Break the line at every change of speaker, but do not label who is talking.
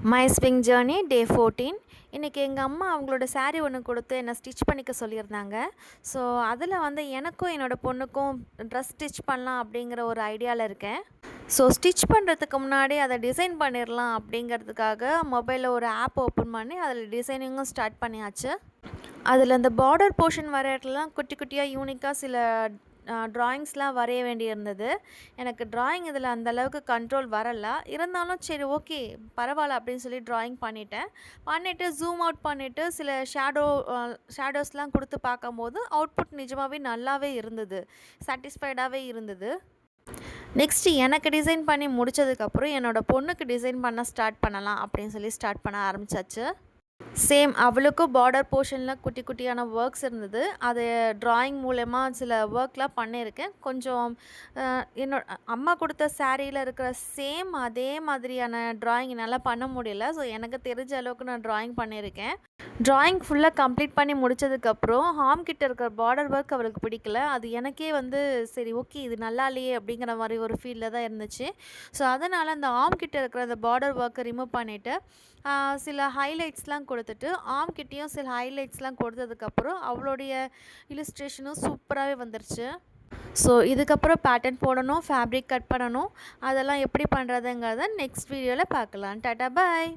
My swing journey டே 14. இன்றைக்கி எங்கள் அம்மா அவங்களோட saree ஒன்று கொடுத்து என்னை ஸ்டிச் பண்ணிக்க சொல்லியிருந்தாங்க. ஸோ அதில் வந்து எனக்கும் என்னோடய பொண்ணுக்கும் ட்ரெஸ் ஸ்டிச் பண்ணலாம் அப்படிங்கிற ஒரு ஐடியாவில் இருக்கேன். ஸோ ஸ்டிச் பண்ணுறதுக்கு முன்னாடி அதை டிசைன் பண்ணிடலாம் அப்படிங்கிறதுக்காக மொபைலில் ஒரு ஆப் ஓப்பன் பண்ணி அதில் டிசைனிங்கும் ஸ்டார்ட் பண்ணியாச்சு. அதில் அந்த பார்டர் போர்ஷன் வர இடத்துலலாம் குட்டி குட்டியாக யூனிக்காக சில ட்ராயிங்ஸ்லாம் வரைய வேண்டியிருந்தது. எனக்கு ட்ராயிங் இதில் அந்தளவுக்கு கண்ட்ரோல் வரலை. இருந்தாலும் சரி ஓகே பரவாயில்ல அப்படின்னு சொல்லி ட்ராயிங் பண்ணிவிட்டு ஜூம் அவுட் பண்ணிவிட்டு சில ஷேடோஸ்லாம் கொடுத்து பார்க்கும்போது அவுட்புட் நிஜமாகவே நல்லாவே இருந்தது, சாட்டிஸ்ஃபைடாகவே இருந்தது. நெக்ஸ்ட்டு எனக்கு டிசைன் பண்ணி முடித்ததுக்கப்புறம் என்னோடய பொண்ணுக்கு டிசைன் பண்ண ஸ்டார்ட் பண்ணலாம் அப்படின்னு சொல்லி ஸ்டார்ட் பண்ண ஆரம்பித்தாச்சு. சேம் அவளுக்கும் பார்டர் போர்ஷனில் குட்டி குட்டியான ஒர்க்ஸ் இருந்தது. அது ட்ராயிங் மூலயமா சில ஒர்க்லாம் பண்ணியிருக்கேன். கொஞ்சம் அம்மா கொடுத்த சாரியில் இருக்கிற சேம் அதே மாதிரியான ட்ராயிங் என்னால் பண்ண முடியல. ஸோ எனக்கு தெரிஞ்ச அளவுக்கு நான் ட்ராயிங் பண்ணியிருக்கேன். ட்ராயிங் ஃபுல்லாக கம்ப்ளீட் பண்ணி முடித்ததுக்கப்புறம் ஹார்ம் கிட்ட இருக்கிற பார்டர் ஒர்க் அவளுக்கு பிடிக்கல. அது எனக்கே வந்து சரி ஓகே இது நல்லா இல்லையே அப்படிங்கிற மாதிரி ஒரு ஃபீலில் தான் இருந்துச்சு. ஸோ அதனால் அந்த ஆர்ம் கிட்ட இருக்கிற அந்த பார்டர் ஒர்க்கை ரிமூவ் பண்ணிவிட்டு சில ஹைலைட்ஸ்லாம் கொடுத்துட்டு ஆர்ம் கிட்டேயும் சில ஹைலைட்ஸ்லாம் கொடுத்ததுக்கப்புறம் அவளுடைய இல்லுஸ்ட்ரேஷனும் சூப்பராகவே வந்துருச்சு. ஸோ இதுக்கப்புறம் பேட்டர்ன் போடணும், ஃபேப்ரிக் கட் பண்ணணும். அதெல்லாம் எப்படி பண்ணுறதுங்கிறத நெக்ஸ்ட் வீடியோவில் பார்க்கலாம். டாட்டா பாய்.